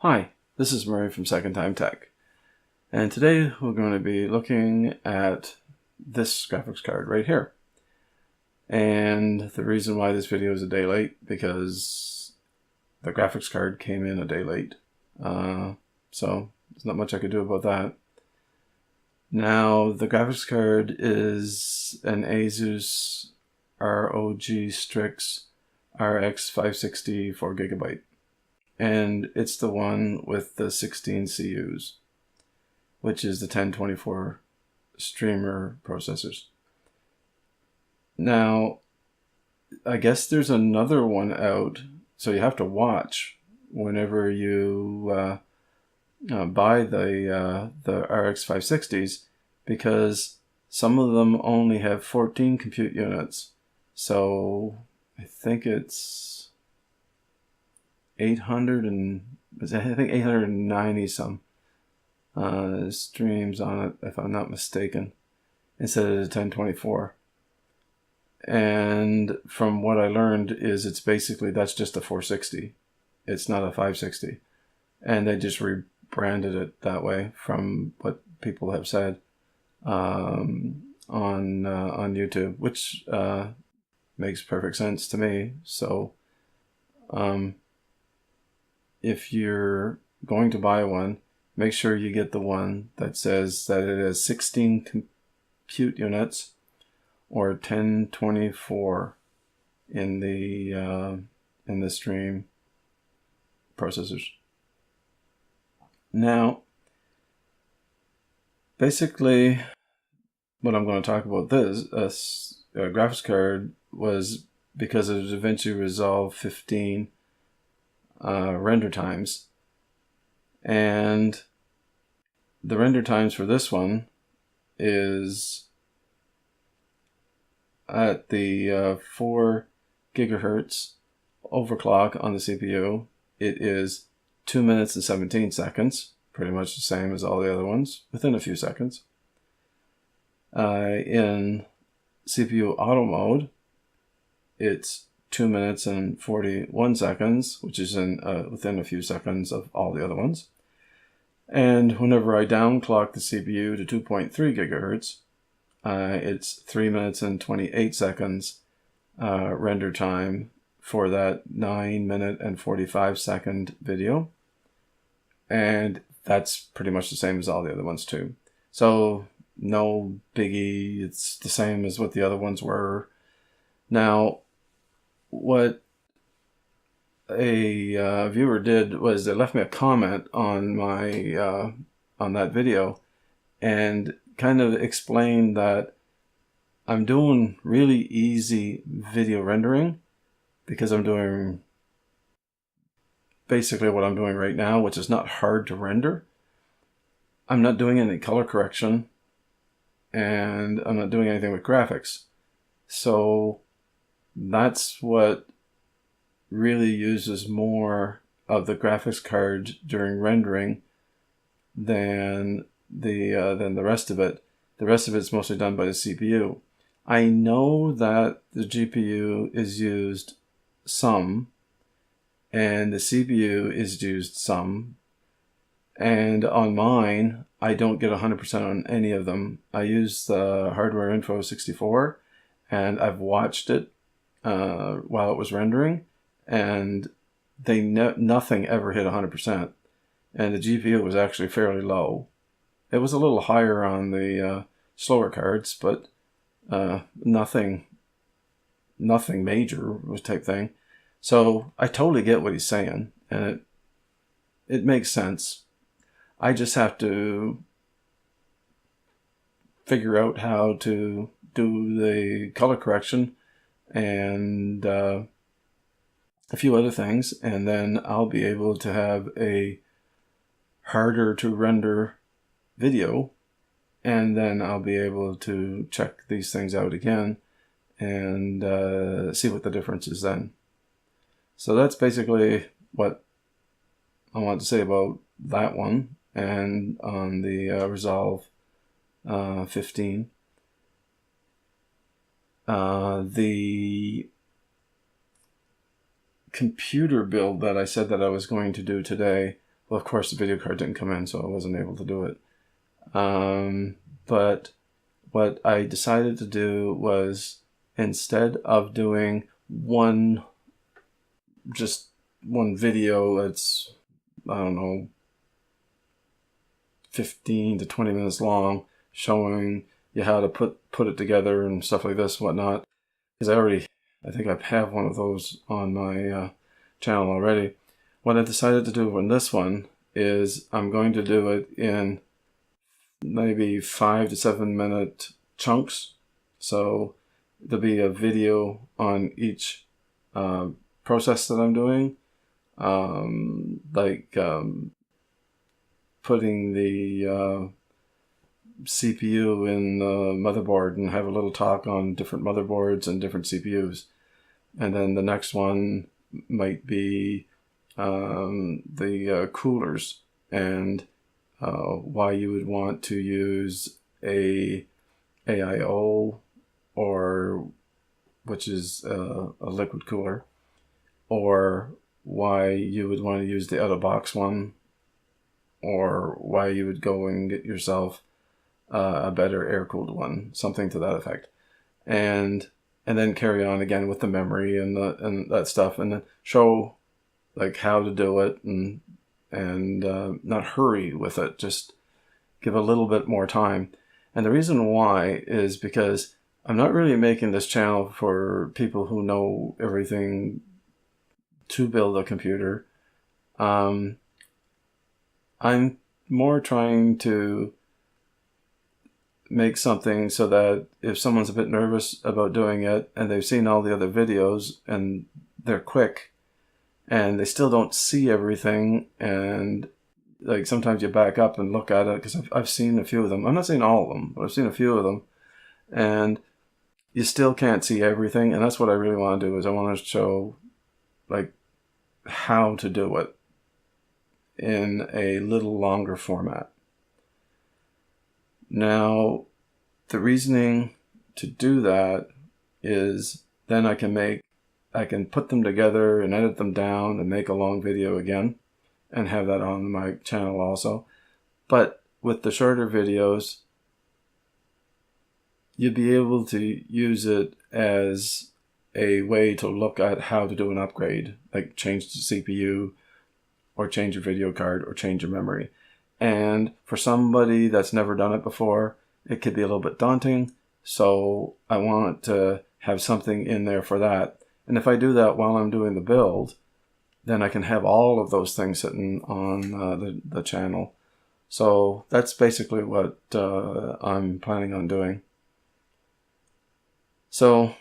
Hi, this is Murray from Second Time Tech, and today we're going to be looking at this graphics card right here. And the reason why this video is a day late, because the graphics card came in a day late. So there's not much I could do about that. Now, the graphics card is an Asus ROG Strix RX560 4GB. And it's the one with the 16 CUs, which is the 1024 streamer processors. Now, I guess there's another one out, so you have to watch whenever you buy the RX560s, because some of them only have 14 compute units. So I think it's 890 some streams on it, if I'm not mistaken, instead of the 1024. And from what I learned is it's basically, that's just a 460. It's not a 560. And they just rebranded it that way from what people have said on YouTube, which makes perfect sense to me. So if you're going to buy one, make sure you get the one that says that it has 16 compute units or 1024 in the stream processors. Now, basically, what I'm going to talk about this graphics card was because of the DaVinci Resolve 15 render times, and the render times for this one is at the 4 gigahertz overclock on the CPU. It is 2 minutes and 17 seconds, pretty much the same as all the other ones, within a few seconds. In CPU auto mode, it's 2 minutes and 41 seconds, which is within a few seconds of all the other ones. And whenever I downclock the CPU to 2.3 gigahertz, it's 3 minutes and 28 seconds render time for that 9 minute and 45 second video. And that's pretty much the same as all the other ones too. So no biggie, it's the same as what the other ones were. Now, what a viewer did was they left me a comment on my on that video and kind of explained that I'm doing really easy video rendering because I'm doing basically what I'm doing right now, which is not hard to render. I'm not doing any color correction, and I'm not doing anything with graphics. So that's what really uses more of the graphics card during rendering than the rest of it. The rest of it's mostly done by the CPU. I know that the GPU is used some, and the CPU is used some. And on mine, I don't get 100% on any of them. I use the Hardware Info 64, and I've watched it while it was rendering, and nothing ever hit 100%. And the GPU was actually fairly low. It was a little higher on the slower cards, but nothing major type thing. So I totally get what he's saying, and it makes sense. I just have to figure out how to do the color correction and a few other things, and then I'll be able to have a harder to render video, and then I'll be able to check these things out again and see what the difference is then. So that's basically what I want to say about that one. And on the Resolve 15, the computer build that I said that I was going to do today Well, of course, the video card didn't come in, so I wasn't able to do it. But what I decided to do was, instead of doing just one video that's, I don't know, 15 to 20 minutes long, showing you how to put it together and stuff like this, whatnot, because I think I have one of those on my channel already. What I decided to do on this one is I'm going to do it in maybe 5 to 7 minute chunks. So there'll be a video on each process that I'm doing, putting the CPU in the motherboard, and have a little talk on different motherboards and different CPUs. And then the next one might be the coolers, and why you would want to use a AIO, or which is a liquid cooler, or why you would want to use the out of box one, or why you would go and get yourself a better air-cooled one, something to that effect. And then carry on again with the memory and that stuff, and then show like how to do it, and not hurry with it, just give a little bit more time. And the reason why is because I'm not really making this channel for people who know everything to build a computer. I'm more trying to make something so that if someone's a bit nervous about doing it, and they've seen all the other videos and they're quick and they still don't see everything, and like sometimes you back up and look at it, because I've seen a few of them. I'm not saying all of them, but I've seen a few of them, and you still can't see everything. And that's what I really want to do, is I want to show like how to do it in a little longer format. Now, the reasoning to do that is then I can put them together and edit them down and make a long video again, and have that on my channel also. But with the shorter videos, you'd be able to use it as a way to look at how to do an upgrade, like change the CPU, or change your video card, or change your memory. And for somebody that's never done it before, it could be a little bit daunting. So I want to have something in there for that. And if I do that while I'm doing the build, then I can have all of those things sitting on the channel. So that's basically what I'm planning on doing. So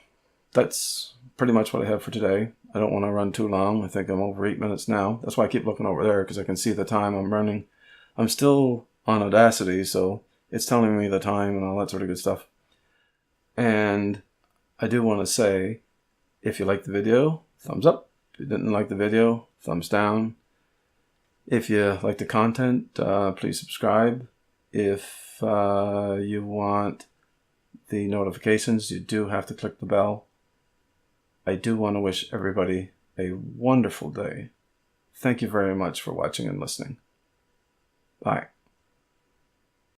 that's pretty much what I have for today. I don't want to run too long. I think I'm over 8 minutes now. That's why I keep looking over there, because I can see the time I'm running. I'm still on Audacity, so it's telling me the time and all that sort of good stuff. And I do want to say, if you liked the video, thumbs up. If you didn't like the video, thumbs down. If you like the content, please subscribe. If you want the notifications, you do have to click the bell. I do want to wish everybody a wonderful day. Thank you very much for watching and listening. Bye.